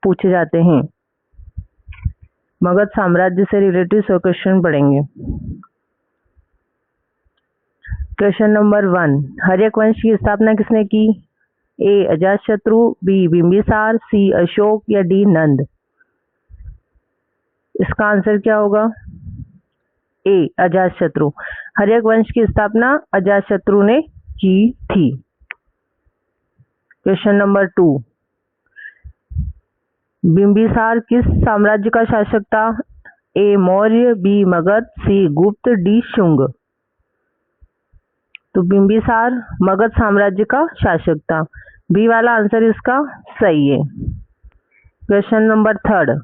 पूछे जाते हैं। मगध साम्राज्य से रिलेटेड क्वेश्चन पढ़ेंगे। क्वेश्चन नंबर 1, हर्यक वंश की स्थापना किसने की? ए अजातशत्रु, बी बिंबिसार, सी अशोक या डी नंद। इसका आंसर क्या होगा? ए अजातशत्रु। हर्यक वंश की स्थापना अजातशत्रु ने की थी। क्वेश्चन नंबर 2, बिंबिसार किस साम्राज्य का शासक था? ए मौर्य, बी मगध, सी गुप्त, डी शुंग। तो बिंबिसार मगध साम्राज्य का शासक था। बी वाला आंसर इसका सही है। क्वेश्चन नंबर 3,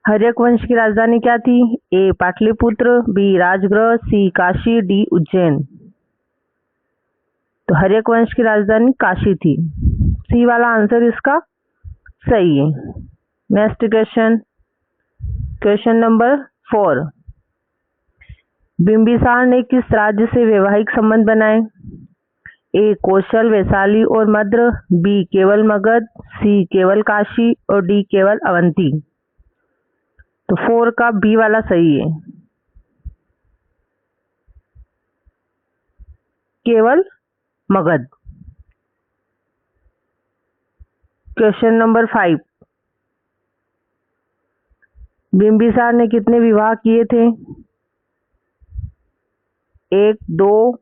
हर्यक वंश की राजधानी क्या थी? ए पाटलिपुत्र, बी राजगृह, सी काशी, डी उज्जैन। तो हर्यक वंश की राजधानी काशी थी। सी वाला आंसर इसका सही है। Next question, question number 4, Bimbisara ने किस राज्य से वैवाहिक संबंध बनाए? ए कौशल, वैशाली और मद्र, बी केवल मगध, सी केवल काशी और डी केवल अवंती। तो 4 का बी वाला सही है, केवल मगध। क्वेश्चन नंबर 5, बिंबिसार ने कितने विवाह किए थे? 1, 2,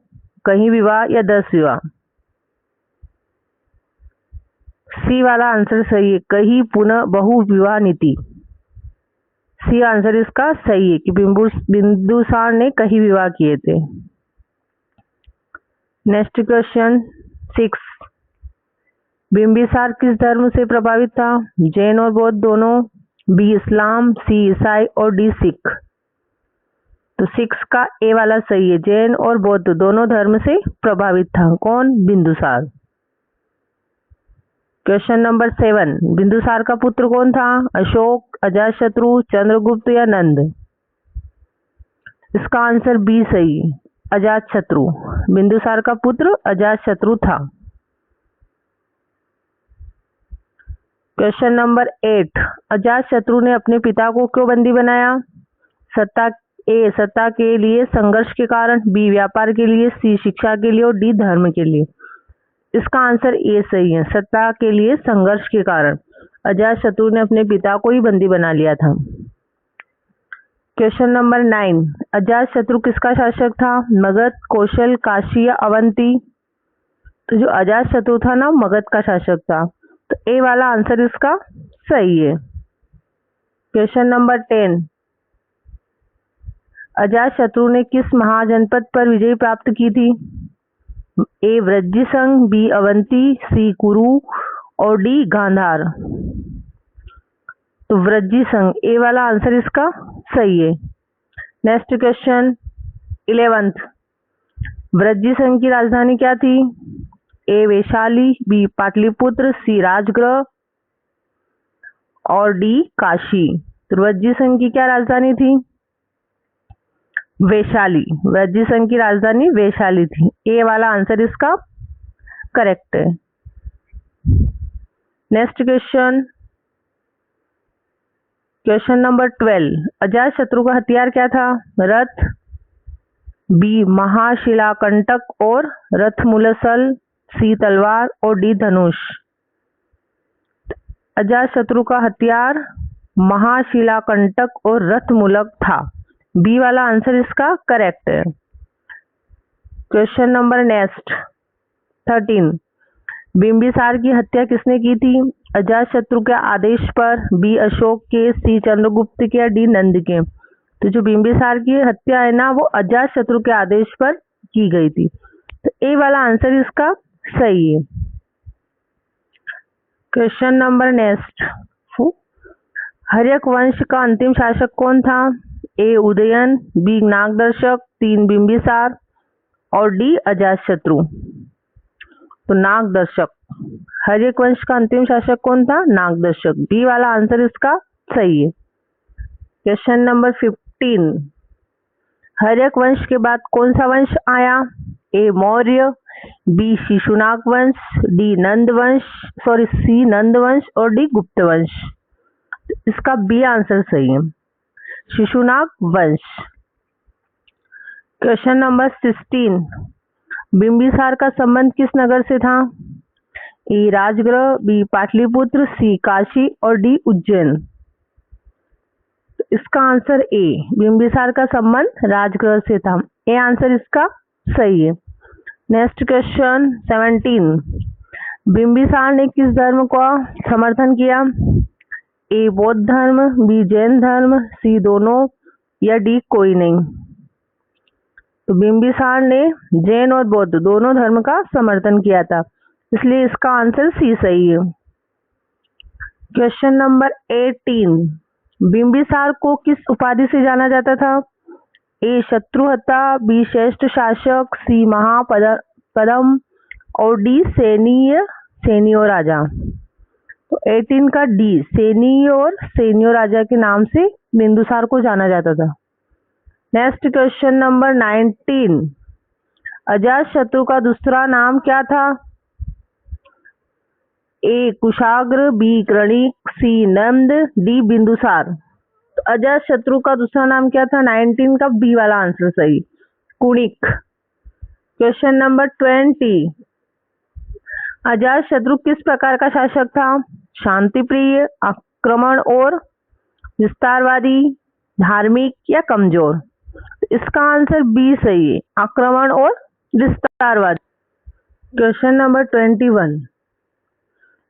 कहीं विवाह या 10 विवाह। सी वाला आंसर सही है, कहीं पुनः बहु विवाह नीति। सी आंसर इसका सही है कि बिंदुसार ने कहीं विवाह किए थे। नेक्स्ट क्वेश्चन 6, बिंबिसार किस धर्म से प्रभावित था? जैन और बौद्ध दोनों, बी इस्लाम, सी ईसाई और डी सिख। तो 6 का ए वाला सही है, जैन और बौद्ध दोनों धर्म से प्रभावित था। कौन? बिंदुसार। क्वेश्चन नंबर 7, बिंदुसार का पुत्र कौन था? अशोक, अजातशत्रु, चंद्रगुप्त या नंद। इसका आंसर बी सही है, अजातशत्रु। बिंदुसार का पुत्र अजातशत्रु था। क्वेश्चन नंबर 8, अजातशत्रु ने अपने पिता को क्यों बंदी बनाया? सत्ता के लिए, संघर्ष के कारण, बी व्यापार के लिए, सी शिक्षा के लिए और डी धर्म के लिए। इसका आंसर ए सही है, सत्ता के लिए, संघर्ष के कारण अजातशत्रु ने अपने पिता को ही बंदी बना लिया था। क्वेश्चन नंबर 9, अजातशत्रु किसका शासक था? मगध, कौशल, काशी या अवंती। तो जो अजातशत्रु था ना, मगध का शासक था। तो ए वाला आंसर इसका सही है। क्वेश्चन नंबर 10, अजातशत्रु ने किस महाजनपद पर विजय प्राप्त की थी? ए वज्रसंघ, बी अवंती, सी कुरु और डी गांधार। तो वज्रसंघ, ए वाला आंसर इसका सही है। नेक्स्ट क्वेश्चन 11, वज्रसंघ की राजधानी क्या थी? ए वैशाली, बी पाटलिपुत्र, सी राजगृह और डी काशी। तो वज्रसंघ की क्या राजधानी थी? वैशाली। वज्रसंघ की राजधानी वैशाली थी। ए वाला आंसर इसका करेक्ट है। Next question, question number 12, Ajatashatru का हथियार क्या था? रथ, बी महाशिलाकंटक और रथमुलसल, सी तलवार और डी धनुष। अजातशत्रु का हथियार महाशिलाकंटक और रथमुलक था। बी वाला आंसर इसका करेक्ट है। क्वेश्चन नंबर नेक्स्ट 13, बिंबिसार की हत्या किसने की थी? अजातशत्रु के आदेश पर, बी अशोक के, सी चंद्रगुप्त के या डी नंद के। तो जो बिंबिसार की हत्या है ना, वो अजातशत्रु के आदेश पर की गई थी। तो ए वाला आंसर इसका सही है। क्वेश्चन नंबर नेक्स्ट, हर्यक वंश का अंतिम शासक कौन था? ए उदयन, बी नागदर्शक, 3 बिंबिसार और डी अजातशत्रु। तो नागदर्शक, हर्यक वंश का अंतिम शासक कौन था? नागदर्शक। बी वाला आंसर इसका सही है। क्वेश्चन नंबर 15, हर्यक वंश के बाद कौन सा वंश आया? ए मौर्य, बी शिशुनाग वंश, सी नंद वंश और डी गुप्त वंश। इसका बी आंसर सही है, शिशुनाग वंश। क्वेश्चन नंबर 16, बिंबिसार का संबंध किस नगर से था? ए राजगृह, बी पाटलिपुत्र, सी काशी और डी उज्जैन। तो इसका आंसर ए, बिंबिसार का संबंध राजगृह से था। ए आंसर इसका सही है। नेक्स्ट क्वेश्चन 17, बिंबिसार ने किस धर्म का समर्थन किया? ए बौद्ध धर्म, बी जैन धर्म, सी दोनों या डी कोई नहीं। तो बिंबिसार ने जैन और बौद्ध दोनों धर्म का समर्थन किया था, इसलिए इसका आंसर सी सही है। क्वेश्चन नंबर 18, बिंबिसार को किस उपाधि से जाना जाता था? ए शत्रुहता, बी श्रेष्ठ शासक, सी महापदम और डी सैनियों राजा। तो 18 का डी, सैनियों राजा के नाम से बिंदुसार को जाना जाता था। नेक्स्ट क्वेश्चन नंबर 19, अजातशत्रु का दूसरा नाम क्या था? ए कुशाग्र, बी कृणिक, सी नंद, डी बिंदुसार। तो अजातशत्रु का दूसरा नाम क्या था? 19 का बी वाला आंसर सही, कुणिक। क्वेश्चन नंबर 20, अजातशत्रु किस प्रकार का शासक था? शांतिप्रिय, आक्रमण और विस्तारवादी, धार्मिक या कमजोर। इसका आंसर बी सही है, आक्रमण और विस्तारवादी। क्वेश्चन नंबर 21,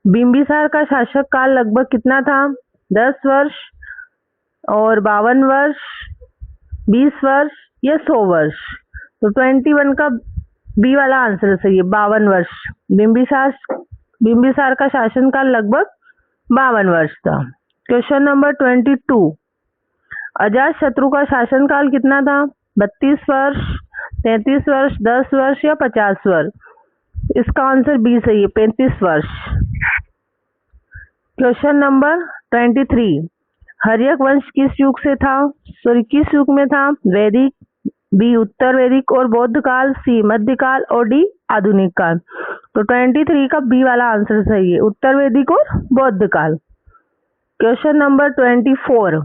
बिंबिसार का शासक काल लगभग कितना था? 10 वर्ष और 52 वर्ष, 20 वर्ष या 100 वर्ष। तो 21 का बी वाला आंसर सही है, 52 वर्ष। बिंबिसार का शासन काल लगभग 52 वर्ष था। क्वेश्चन नंबर 22, अजातशत्रु का शासन काल कितना था? 32 वर्ष, 33 वर्ष, 10 वर्ष या 50 वर्ष। इसका आंसर बी सही है, 35 वर्ष। क्वेश्चन नंबर 23, हर्यक वंश किस युग में था? वैदिक, बी उत्तर वैदिक और बौद्ध काल, सी मध्यकाल और डी आधुनिक काल। तो 23 का बी वाला आंसर सही है, उत्तर वैदिक और बौद्ध काल। क्वेश्चन नंबर 24,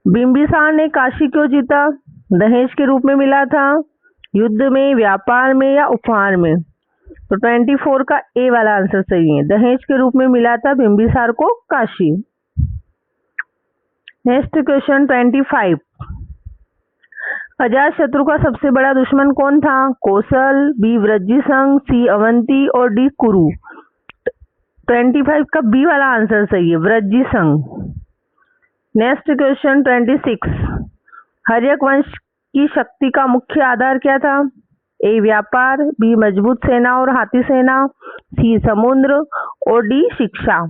बिंबिसार ने काशी क्यों जीता? दहेज के रूप में मिला था, युद्ध में, व्यापार में या उपहार में। तो 24 का ए वाला आंसर सही है, दहेज के रूप में मिला था बिंबिसार को काशी। नेक्स्ट क्वेश्चन 25, अजातशत्रु का सबसे बड़ा दुश्मन कौन था? कौशल, बी वृज्जिसंग, सी अवंती और डी कुरु। 25 का बी वाला आंसर सही है, वृज्जिसंग। नेक्स्ट क्वेश्चन 26, हर्यक वंश की शक्ति का मुख्य आधार क्या था? ए व्यापार, बी मजबूत सेना और हाथी सेना, सी समुद्र और डी शिक्षा।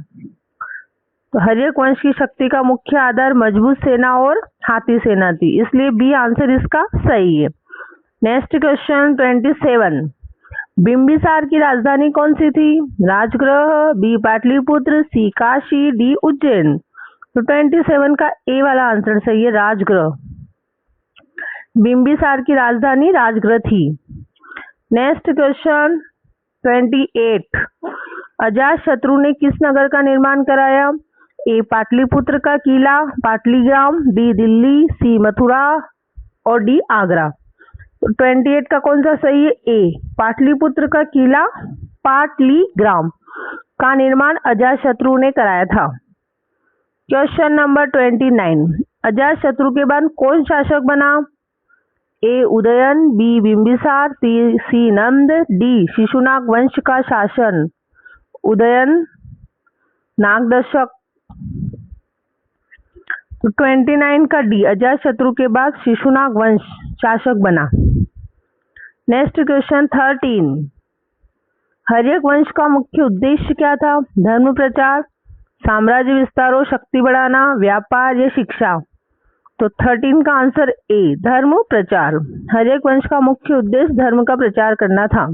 तो हर्यक वंश की शक्ति का मुख्य आधार मजबूत सेना और हाथी सेना थी, इसलिए बी आंसर इसका सही है। नेक्स्ट क्वेश्चन 27, बिंबिसार की राजधानी कौन सी थी? राजगृह, बी पाटलिपुत्र, सी काशी, डी उज्जैन। तो 27 का ए वाला आंसर सही है, राजगृह। बिंबिसार की राजधानी राजगृह थी। नेक्स्ट क्वेश्चन 28, अजातशत्रु ने किस नगर का निर्माण कराया? ए पाटलिपुत्र का किला पाटलीग्राम, बी दिल्ली, सी मथुरा और डी आगरा। तो 28 का कौन सा सही है? ए पाटलिपुत्र का किला पाटलीग्राम का निर्माण अजातशत्रु ने कराया था। क्वेश्चन नंबर 29, अजातशत्रु के बाद कौन शासक बना? ए उदयन, बी बिंबिसार, सी नंद, डी शिशुनाग वंश का शासन। उदयन नागदशक। तो 29 का डी, अजातशत्रु के बाद शिशुनाग वंश शासक बना। नेक्स्ट क्वेश्चन 13, हर्यक वंश का मुख्य उद्देश्य क्या था? धर्म प्रचार, साम्राज्य विस्तार और शक्ति बढ़ाना, व्यापार या शिक्षा। तो 13 का आंसर ए, धर्म प्रचार। हर्यक वंश का मुख्य उद्देश्य धर्म का प्रचार करना था।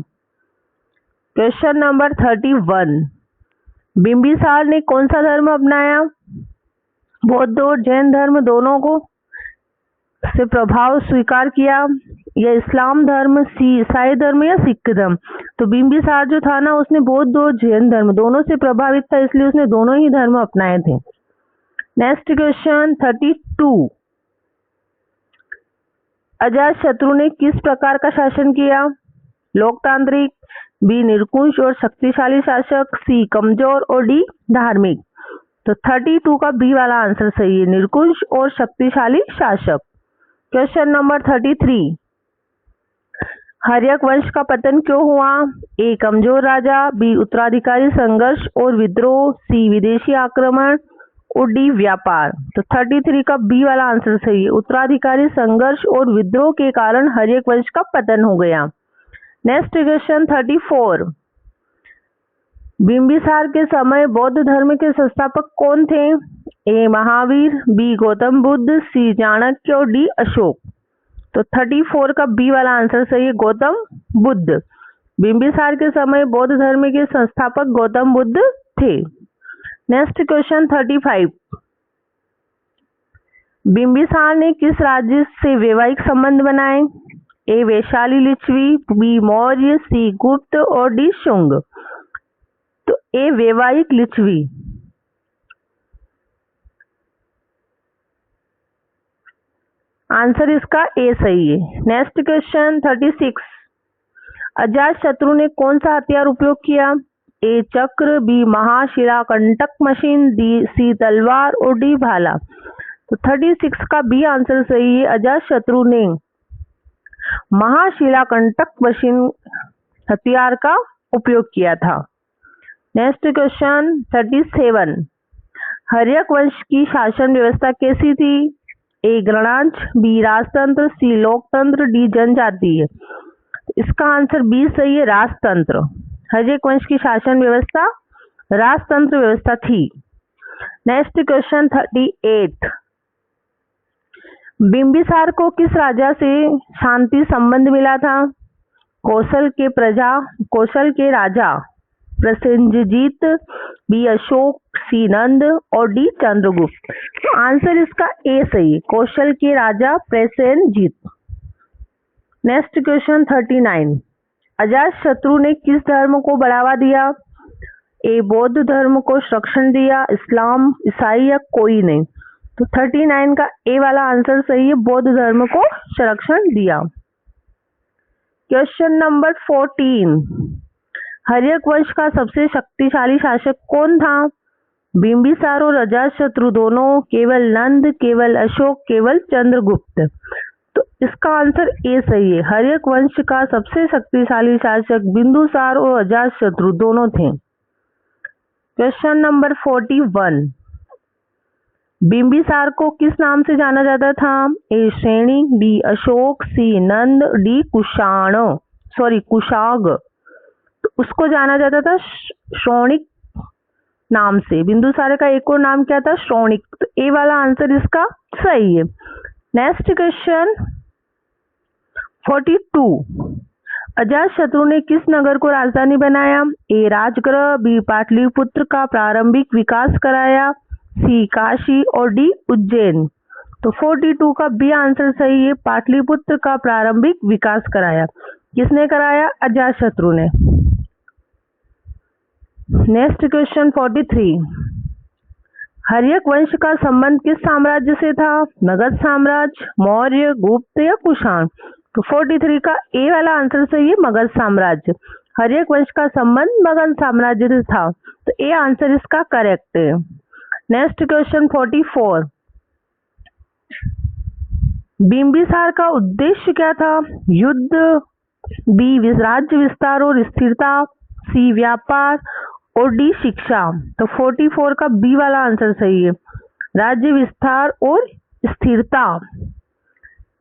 क्वेश्चन नंबर 31, बिंबिसार ने कौन सा धर्म अपनाया? बौद्ध और जैन धर्म दोनों को से प्रभाव स्वीकार किया। या इस्लाम धर्म, ईसाई धर्म या सिख धर्म। तो बिंबिसार जो था ना, उसने बौद्ध और जैन धर्म दोनों से प्रभावित था, इसलिए उसने दोनों ही धर्म अपनाए थे। Next question 32। अजातशत्रु ने किस प्रकार का शासन किया? लोकतांत्रिक, बी निरंकुश और शक्तिशाली शासक, सी कमजोर और डी धार्मिक। तो 32 का बी वाला आंसर सही है, निरंकुश और शक्तिशाली शासक। Question number 33। हर्यक वंश का पतन क्यों हुआ? ए कमजोर राजा, बी उत्तराधिकारी संघर्ष और विद्रोह, सी विदेशी आक्रमण और डी व्यापार। तो 33 का बी वाला आंसर सही है, उत्तराधिकारी संघर्ष और विद्रोह के कारण हर्यक वंश का पतन हो गया। Next question 34। बिंबिसार के समय बौद्ध धर्म के संस्थापक कौन थे? ए महावीर, बी गौतम बुद्ध, सी चाणक्य और डी अशोक। तो 34 का बी वाला आंसर सही है, गौतम बुद्ध। बिंबिसार के समय बौद्ध धर्म के संस्थापक गौतम बुद्ध थे। Next question 35। बिंबिसार ने किस राज्य से वैवाहिक संबंध बनाए? ए वैशाली लिच्छवी, बी मौर्य, सी गुप्त और डी शुंग। तो ए वैवाहिक लिच्छवी। आंसर इसका ए सही है। Next question 36। अजातशत्रु ने कौन सा हथियार उपयोग किया? ए चक्र, बी महाशिलाकंटक मशीन, सी तलवार और डी भाला। तो 36 का बी आंसर सही है, अजातशत्रु ने महाशिलाकंटक मशीन हथियार का उपयोग किया था। Next question 37। हर्यक वंश की शासन व्यवस्था कैसी थी? ए गणराज्य, बी राजतंत्र, सी लोकतंत्र, डी जनजातीय। इसका आंसर बी सही है, राजतंत्र। हर्यक वंश की शासन व्यवस्था राजतंत्र व्यवस्था थी। Next question 38। बिंबिसार को किस राजा से शांति संबंध मिला था? कौशल के राजा प्रसेनजीत, बी अशोक, सी नंद और डी चंद्रगुप्त। तो आंसर इसका ए सही है, कौशल के राजा प्रसेनजीत। Next question 39। अजातशत्रु ने किस धर्म को बढ़ावा दिया? ए बौद्ध धर्म को संरक्षण दिया, इस्लाम, ईसाई या कोई नहीं। तो 39 का ए वाला आंसर सही है, बौद्ध धर्म को संरक्षण दिया। Question number 14। हर्यक वंश का सबसे शक्तिशाली शासक कौन था? बिंबिसार और अजातशत्रु दोनों, केवल नंद, केवल अशोक, केवल चंद्रगुप्त। तो इसका आंसर ए सही है, हर्यक वंश का सबसे शक्तिशाली शासक बिंदुसार और अजातशत्रु दोनों थे। Question number 41। बिंबिसार को किस नाम से जाना जाता था? ए श्रेणी, बी अशोक, सी नंद, डी कुशाग। तो उसको जाना जाता था श्रोणिक नाम से। बिंदुसार का एक और नाम क्या था? श्रोणिक। तो ए वाला आंसर इसका सही है। Next question 42। अजातशत्रु ने किस नगर को राजधानी बनाया? ए राजगृह, बी पाटलिपुत्र का प्रारंभिक विकास कराया, सी काशी और डी उज्जैन। तो 42 का बी आंसर सही है, पाटलिपुत्र का प्रारंभिक विकास कराया। किसने कराया? अजातशत्रु ने। Next question 43। हर्यक वंश का संबंध किस साम्राज्य से था? मगध साम्राज्य, मौर्य, गुप्त या कुषाण। तो 43 का ए वाला आंसर सही है, मगध साम्राज्य। हर्यक वंश का संबंध मगध साम्राज्य से था, तो ए आंसर इसका करेक्ट है। Next question 44। बिंबिसार का उद्देश्य क्या था? युद्ध, बी राज्य विस्तार और स्थिरता, सी व्यापार और डी शिक्षा। तो 44 का बी वाला आंसर सही है, राज्य विस्तार और स्थिरता।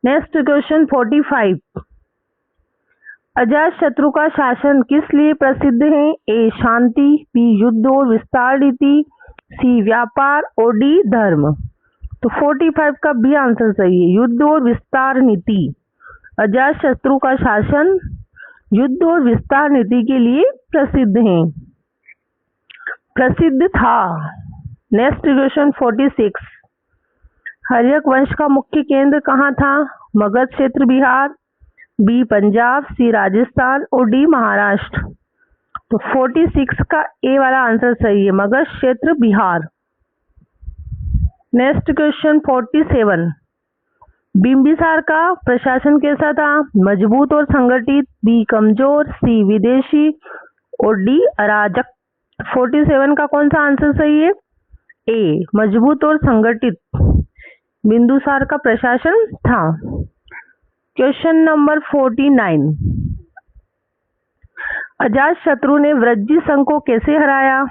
Next question 45। अजातशत्रु का शासन किस लिए प्रसिद्ध है? ए शांति, बी युद्ध और विस्तार नीति, सी व्यापार और डी धर्म। तो 45 का बी आंसर सही है, युद्ध और विस्तार नीति। अजातशत्रु का शासन युद्ध और विस्तार नीति के लिए प्रसिद्ध था। Next question 46। हर्यक वंश का मुख्य केंद्र कहाँ था? मगध क्षेत्र बिहार, बी पंजाब, सी राजस्थान और डी महाराष्ट्र। तो 46 का ए वाला आंसर सही है, मगध क्षेत्र बिहार। Next question 47। बिंबिसार का प्रशासन कैसा था? मजबूत और संगठित, बी कमजोर, सी विदेशी और डी अराजक। 47 का कौन सा आंसर सही है? ए मजबूत और संगठित बिंदुसार का प्रशासन था। Question number 49। अजातशत्रु ने वृज्जी संघ को कैसे हराया?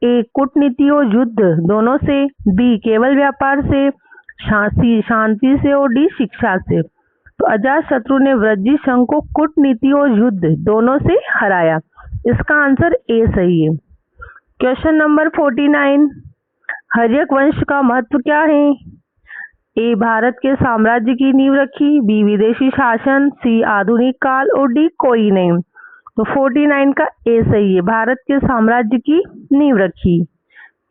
ए कूटनीति और युद्ध दोनों से, बी केवल व्यापार से, शांति से और डी शिक्षा से। तो अजातशत्रु ने वृज्जी संघ को कूटनीति और युद्ध दोनों से हराया। इसका आंसर ए सही है। Question number 49। हर्यक वंश का महत्व क्या है? ए भारत के साम्राज्य की नींव रखी, बी विदेशी शासन, सी आधुनिक काल और डी कोई नहीं। तो 49 का ए सही है, भारत के साम्राज्य की नींव रखी।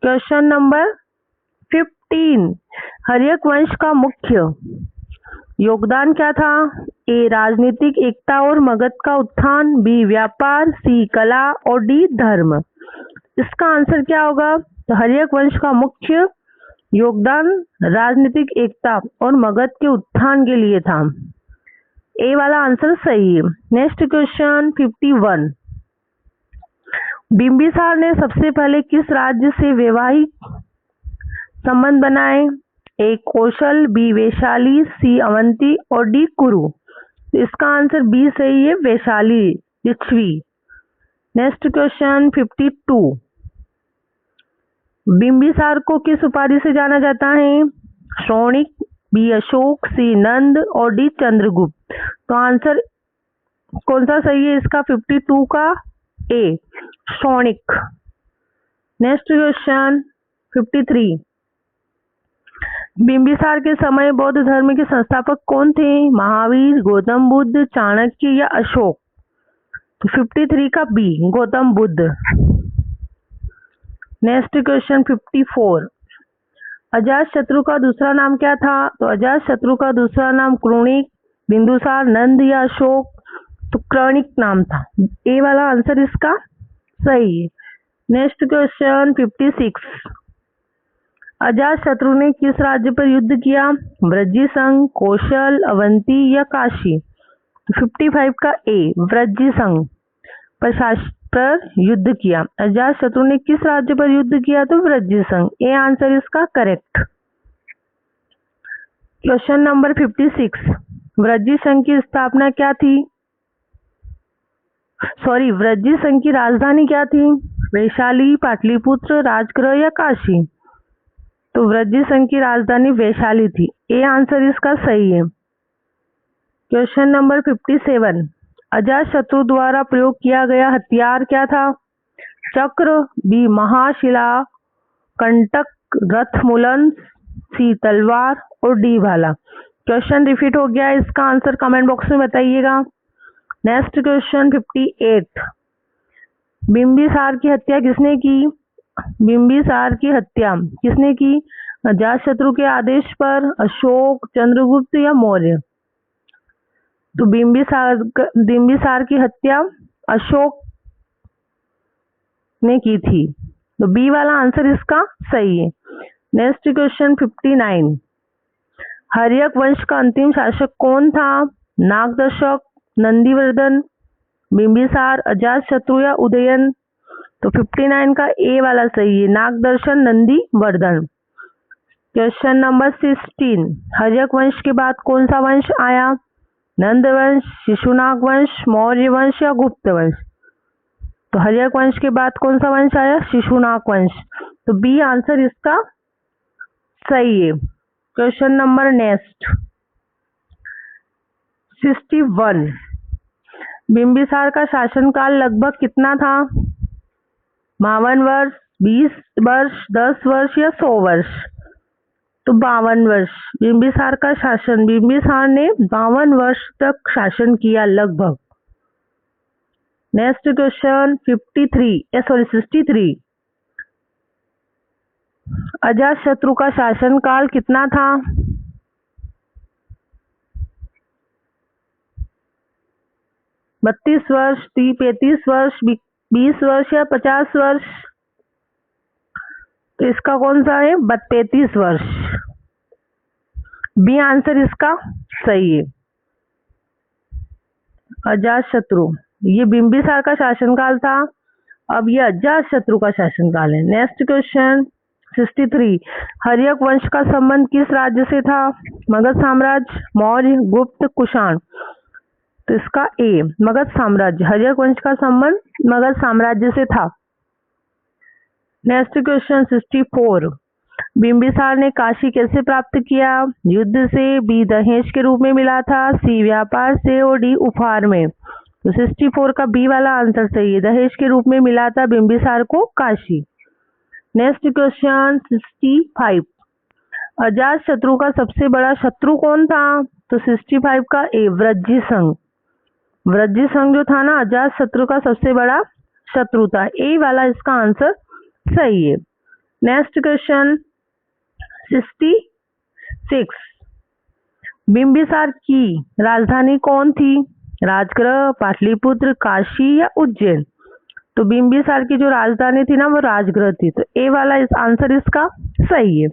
Question number 15। हर्यक वंश का मुख्य योगदान क्या था? ए राजनीतिक एकता और मगध का उत्थान, बी व्यापार, सी कला और डी धर्म। इसका आंसर क्या होगा? तो हर्यक वंश का मुख्य योगदान राजनीतिक एकता और मगध के उत्थान के लिए था। ए वाला आंसर सही है। Next question 51। बिंबिसार ने सबसे पहले किस राज्य से वैवाहिक संबंध बनाए? A Kaushal, B Vaishali, C Avanti और डी कुरु। तो इसका आंसर बी सही है, वैशाली लिच्छवी। Next question 52। बिंबिसार को किस उपाधि से जाना जाता है? श्रोणिक, बी अशोक, सी नंद और डी चंद्रगुप्त। तो आंसर कौन सा सही है इसका? 52 का A Shronik. Next question 53। Bimbisara के समय बौद्ध धर्म के संस्थापक कौन थे? महावीर, गौतम बुद्ध, चाणक्य या अशोक। तो 53 का B Gautam Buddha. Next question 54। Ajatashatru का दूसरा नाम क्या था? तो अजातशत्रु का दूसरा नाम क्रोणिक, बिंदुसार, नंद या अशोक। तो क्रोणिक नाम था। ए वाला आंसर इसका सही है। Next question 56। अजातशत्रु ने किस राज्य पर युद्ध किया? वृज्जी संघ, कौशल, अवंती या काशी। 55 का ए वृज्जी संघ पर युद्ध किया। अजातशत्रु ने किस राज्य पर युद्ध किया? तो वृज्जी संघ। ए आंसर इसका करेक्ट। Question number 56। वृज्जी संघ की स्थापना क्या थी? वृज्जी संघ की राजधानी क्या थी? वैशाली, पाटलिपुत्र, राजगृह या काशी। तो वृज्जी संघ की राजधानी वैशाली थी। ए आंसर इसका सही है। Question number 57। अजातशत्रु द्वारा प्रयोग किया गया हथियार क्या था? चक्र, बी महाशिला कंटक, रथ मुलन, सी तलवार और डी भाला। क्वेश्चन रिपीट हो गया, इसका आंसर कमेंट बॉक्स में बताइएगा। Next question 58। बिंबिसार की हत्या किसने की? बिंबिसार की हत्या किसने की? अजातशत्रु के आदेश पर, अशोक, चंद्रगुप्त या मौर्य। तो बिंबिसार की हत्या अशोक ने की थी। तो बी वाला आंसर इसका सही है। Next question 59। हर्यक वंश का अंतिम शासक कौन था? नागदर्शक, नंदीवर्धन, बिंबिसार, अजातशत्रु या उदयन। तो 59 का ए वाला सही है, नागदर्शन, नंदीवर्धन। Question number 16। हर्यक वंश के बाद कौन सा वंश आया? नंद वंश, शिशुनाग वंश, मौर्य वंश या गुप्त वंश। तो हर्यक वंश के बाद कौन सा वंश आया? शिशुनाग वंश। तो बी आंसर इसका सही है। Question number next 61। बिंबिसार का शासनकाल लगभग कितना था? 52 वर्ष, 20 वर्ष, 10 वर्ष या 100 वर्ष। तो 52 वर्ष बिंबिसार का शासन, बिंबिसार ने 52 वर्ष तक शासन किया लगभग। Next question 63। अजातशत्रु का शासनकाल कितना था? 32 वर्ष, 35 वर्ष, 20 वर्ष या 50 वर्ष? तो इसका कौन सा है? 33 वर्ष। बी आंसर इसका सही है। अजातशत्रु, ये बिंबिसार का शासनकाल था। अब ये अजातशत्रु का शासनकाल है। नेक्स्ट क्वेश्चन 63, हर्यक वंश का संबंध किस राज्य से था? मगध साम्राज्य, मौर्य, गुप्त, कुषाण? तो इसका ए, मगध साम्राज्य। हर्यक वंश का संबंध मगध साम्राज्य से था। नेक्स्ट क्वेश्चन 64, बिंबिसार ने काशी कैसे प्राप्त किया? युद्ध से, बी दहेज के रूप में मिला था, सी व्यापार से और डी उपहार में? तो 64 का बी वाला आंसर सही है। दहेज के रूप में मिला था बिंबिसार को काशी। नेक्स्ट क्वेश्चन 65, अजातशत्रु का सबसे बड़ा शत्रु कौन था? तो 65 का ए, वज्जी संघ। वज्जी संघ जो था ना, अजातशत्रु का सबसे बड़ा शत्रु था। ए वाला इसका आंसर सही है। नेक्स्ट क्वेश्चन 66, बिंबिसार की राजधानी कौन थी? राजगृह, पाटलिपुत्र, काशी या उज्जैन? तो बिंबिसार की जो राजधानी थी ना, वो राजगृह थी। तो ए वाला इस आंसर इसका सही है।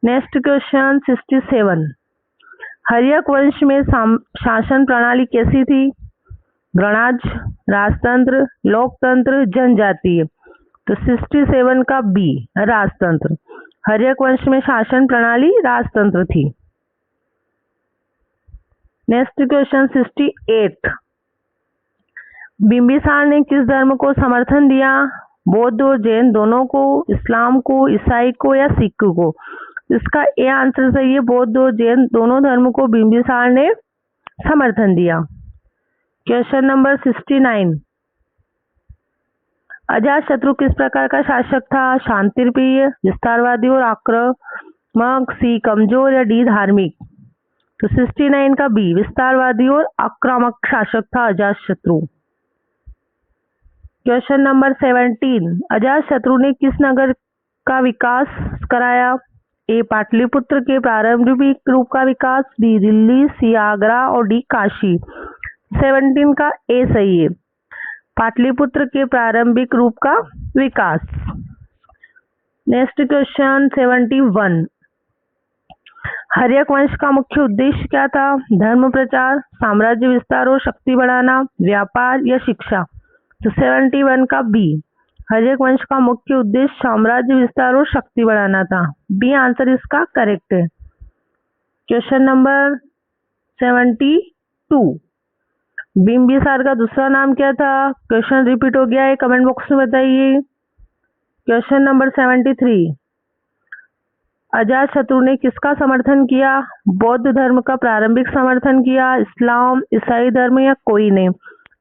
नेक्स्ट क्वेश्चन 67, हर्यक वंश में शासन प्रणाली कैसी थी? गणराज्य, राजतंत्र, लोकतंत्र, जनजातीय? तो 67 का बी, राजतंत्र। हर्यक वंश में शासन प्रणाली राजतंत्र थी। नेक्स्ट क्वेश्चन 68, बिंबिसार ने किस धर्म को समर्थन दिया? बौद्ध और जैन दोनों को, इस्लाम को, ईसाई को या सिख को? इसका ए आंसर सही है। बौद्ध और जैन दोनों धर्म को बिंबिसार ने समर्थन दिया। क्वेश्चन नंबर 69, अजातशत्रु किस प्रकार का शासक था? शांतिप्रिय, विस्तारवादी और आक्रामक, सी कमजोर या डी धार्मिक? तो 69 का बी, विस्तारवादी और आक्रामक शासक था अजातशत्रु। क्वेश्चन नंबर 17, अजातशत्रु ने किस नगर का विकास कराया? ए पाटलिपुत्र के प्रारंभिक रूप का विकास, बी दिल्ली, सी आगरा और डी काशी? 17 का ए सही है। पाटलिपुत्र के प्रारंभिक रूप का विकास। नेक्स्ट क्वेश्चन 71, हर्यक वंश का मुख्य उद्देश्य क्या था? धर्म प्रचार, साम्राज्य विस्तार और शक्ति बढ़ाना, व्यापार या शिक्षा? तो 71 का बी, हर्यक वंश का मुख्य उद्देश्य साम्राज्य विस्तार और शक्ति बढ़ाना था। बी आंसर इसका करेक्ट है। क्वेश्चन नंबर 72, बिंबिसार का दूसरा नाम क्या था? क्वेश्चन रिपीट हो गया है, कमेंट बॉक्स में बताइए। क्वेश्चन नंबर 73, अजातशत्रु ने किसका समर्थन किया? बौद्ध धर्म का प्रारंभिक समर्थन किया, इस्लाम, ईसाई धर्म या कोई ने?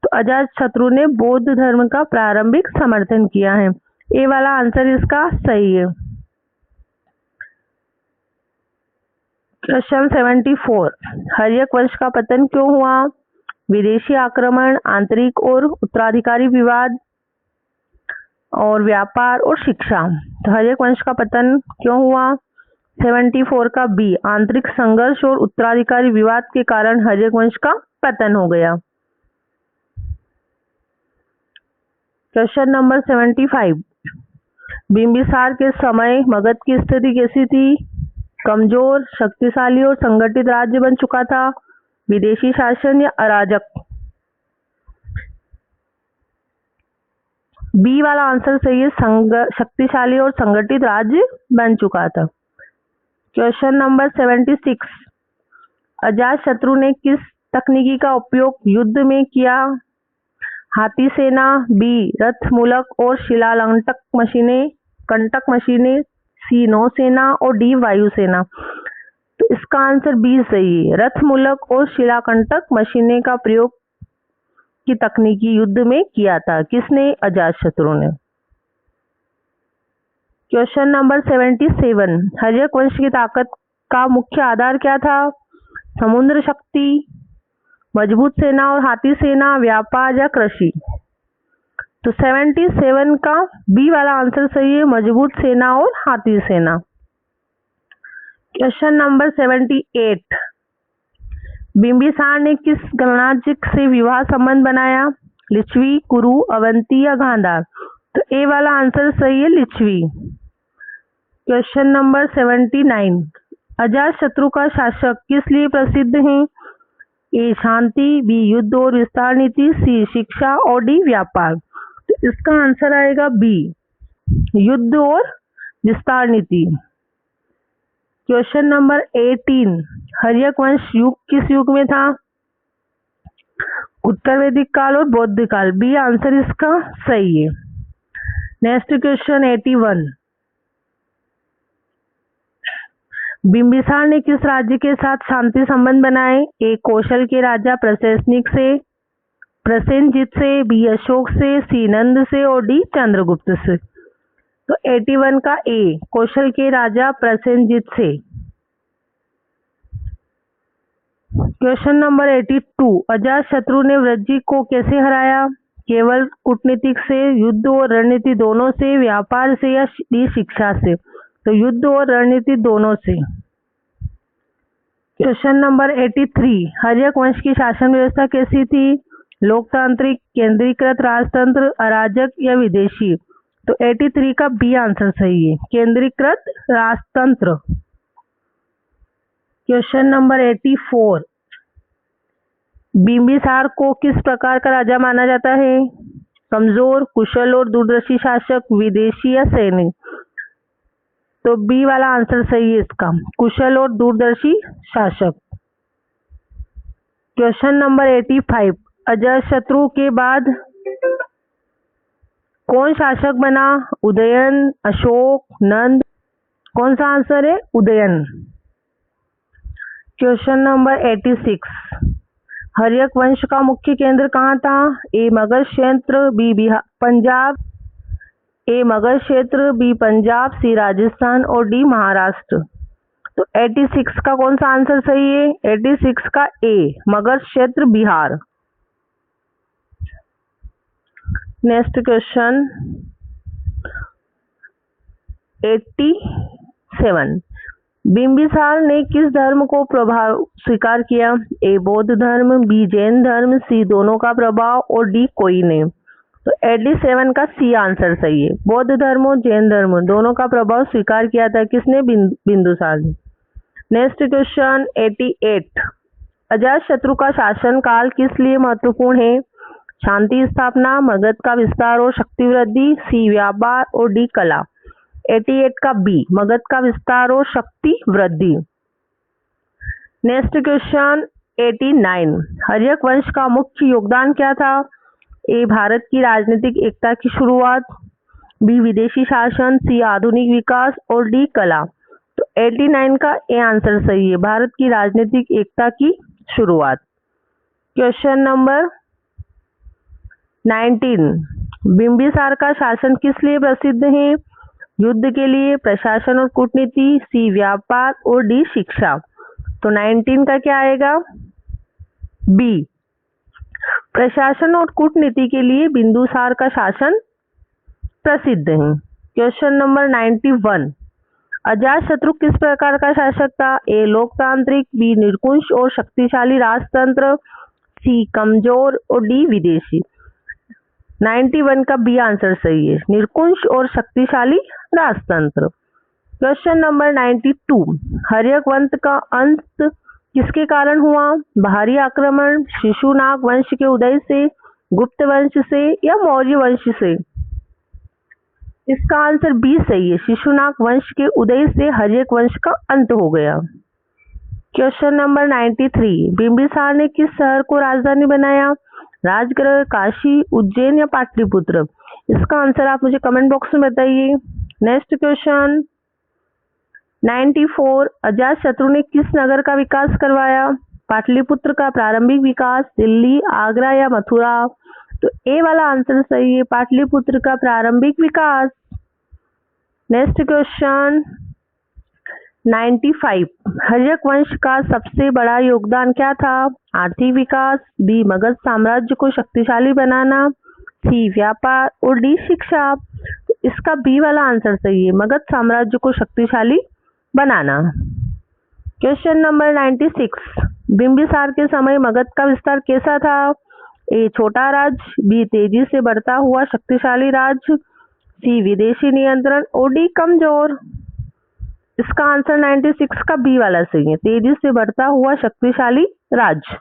तो अजातशत्रु ने बौद्ध धर्म का प्रारंभिक समर्थन किया है। ए वाला आंसर इसका सही है। क्वेश्चन 74, हर्यक वंश का पतन क्यों हुआ? विदेशी आक्रमण, आंतरिक और उत्तराधिकारी विवाद और व्यापार और शिक्षा? तो हर्यक वंश का पतन क्यों हुआ? 74 का बी, आंतरिक संघर्ष और उत्तराधिकारी विवाद के कारण हर्यक वंश का पतन हो गया। क्वेश्चन नंबर 75, बिंबिसार के समय मगध की स्थिति कैसी थी? कमजोर, शक्तिशाली और संगठित राज्य बन चुका था, विदेशी शासन या अराजक? बी वाला आंसर सही है, शक्तिशाली और संगठित राज्य बन चुका था। क्वेश्चन नंबर 76, अजातशत्रु ने किस तकनीकी का उपयोग युद्ध में किया? हाथी सेना, बी रथ मूलक और शिलालंटक मशीनें, कंटक मशीनें, सी नौसेना और डी वायुसेना? तो इसका आंसर बी सही है। रथ मूलक और शिलाकंटक मशीनें का प्रयोग की तकनीकी युद्ध में किया था। किसने? अजातशत्रु ने। क्वेश्चन नंबर 77, हर्यक वंश की ताकत का मुख्य आधार क्या था? समुद्र शक्ति, मजबूत सेना और हाथी सेना, व्यापार या कृषि? तो 77 का बी वाला आंसर सही है, मजबूत सेना और हाथी सेना। क्वेश्चन नंबर 78, बिंबिसार ने किस गणराज्य से विवाह संबंध बनाया? लिच्छवी, कुरु, अवंती या गांधार? तो ए वाला आंसर सही है, लिच्छवी। क्वेश्चन नंबर 79, अजातशत्रु का शासक किस लिए प्रसिद्ध है? ए शांति, बी युद्ध और विस्तार नीति, सी शिक्षा और डी व्यापार? तो इसका आंसर आएगा बी, युद्ध और विस्तार नीति। क्वेश्चन नंबर 18, हर्यक वंश युग किस युग में था? उत्तर वैदिक काल और बौद्ध काल? बी आंसर इसका सही है। नेक्स्ट क्वेश्चन 81, बिंबिसार ने किस राज्य के साथ शांति संबंध बनाए? ए कौशल के राजा प्रसेनजित से, प्रसेनजित से, बी अशोक से, सी नंद से और डी चंद्रगुप्त से? तो 81 का ए, कौशल के राजा प्रसेनजित से। क्वेश्चन नंबर 82, अजातशत्रु ने वज्जी को कैसे हराया? केवल कूटनीतिक से, युद्ध और रणनीति दोनों से, व्यापार से या डी शिक्षा से? तो युद्ध और रणनीति दोनों से। क्वेश्चन नंबर 83, हर्यक वंश की शासन व्यवस्था कैसी थी? लोकतांत्रिक, केंद्रीकृत राजतंत्र, अराजक या विदेशी? तो 83 का बी आंसर सही है, केंद्रीकृत राजतंत्र। क्वेश्चन नंबर 84, बिंबिसार को किस प्रकार का राजा माना जाता है? कमजोर, कुशल और दूरदर्शी शासक, विदेशी या सैनिक? तो बी वाला आंसर सही है इसका, कुशल और दूरदर्शी शासक। क्वेश्चन नंबर 85, अजातशत्रु के बाद कौन शासक बना? उदयन, अशोक, नंद? कौन सा आंसर है? उदयन। क्वेश्चन नंबर 86, हर्यक वंश का मुख्य केंद्र कहाँ था? ए मगध क्षेत्र, बी बिहार पंजाब, ए मगध क्षेत्र, बी पंजाब, सी राजस्थान और डी महाराष्ट्र? तो 86 का कौन सा आंसर सही है? 86 का ए, मगध क्षेत्र, बिहार। नेक्स्ट क्वेश्चन 87, बिंबिसार ने किस धर्म को प्रभाव स्वीकार किया? ए बौद्ध धर्म, बी जैन धर्म, सी दोनों का प्रभाव और डी कोई नहीं? तो 87 का सी आंसर सही है, बौद्ध धर्म और जैन धर्म दोनों का प्रभाव स्वीकार किया था किसने? बिंदुसार ने। नेक्स्ट क्वेश्चन 88, अजातशत्रु का शासन काल किस लिए महत्वपूर्ण है? शांति स्थापना, मगध का विस्तार और शक्ति वृद्धि, सी व्यापार और डी कला? 88 का बी, मगध का विस्तार और शक्ति वृद्धि। नेक्स्ट क्वेश्चन 89, हर्यक वंश का मुख्य योगदान क्या था? ए भारत की राजनीतिक एकता की शुरुआत, बी विदेशी शासन, सी आधुनिक विकास और डी कला? तो 89 का ए आंसर सही है, भारत की राजनीतिक एकता की शुरुआत। क्वेश्चन नंबर 19, बिंबिसार का शासन किस लिए प्रसिद्ध है? युद्ध के लिए, प्रशासन और कूटनीति, सी व्यापार और डी शिक्षा? तो 19 का क्या आएगा? बी, प्रशासन और कूटनीति के लिए बिंदुसार का शासन प्रसिद्ध है। क्वेश्चन नंबर 91, अजातशत्रु किस प्रकार का शासक था? ए लोकतांत्रिक, बी निरंकुश और शक्तिशाली राजतंत्र, सी कमजोर और डी विदेशी? 91 का बी आंसर सही है, निरंकुश और शक्तिशाली राजतंत्र। क्वेश्चन नंबर 92, हर्यक वंश का अंत किसके कारण हुआ? बाहरी आक्रमण, शिशुनाग वंश के उदय से, गुप्त वंश से या मौर्य वंश से? इसका आंसर बी सही है, शिशुनाग वंश के उदय से हर्यक वंश का अंत हो गया। क्वेश्चन नंबर 93, बिंबिसार ने किस शहर को राजधानी बनाया? राजगृह, काशी, उज्जैन या पाटलिपुत्र? इसका आंसर आप मुझे कमेंट बॉक्स में बताइए। नेक्स्ट क्वेश्चन 94, अजातशत्रु ने किस नगर का विकास करवाया? पाटलिपुत्र का प्रारंभिक विकास, दिल्ली, आगरा या मथुरा? तो ए वाला आंसर सही है, पाटलिपुत्र का प्रारंभिक विकास। नेक्स्ट क्वेश्चन 95, हर्यक वंश का सबसे बड़ा योगदान क्या था? आर्थिक विकास, बी मगध साम्राज्य को शक्तिशाली बनाना, सी व्यापार और डी शिक्षा? इसका बी वाला आंसर सही है, मगध साम्राज्य को शक्तिशाली बनाना। क्वेश्चन नंबर 96, बिंबिसार के समय मगध का विस्तार कैसा था? ए छोटा राज्य, बी तेजी से बढ़ता हुआ शक्तिशाली राज्य, सी विदेशी नियंत्रण और डी कमजोर। इसका आंसर 96 का बी वाला सही है, तेजी से बढ़ता हुआ शक्तिशाली राज्य।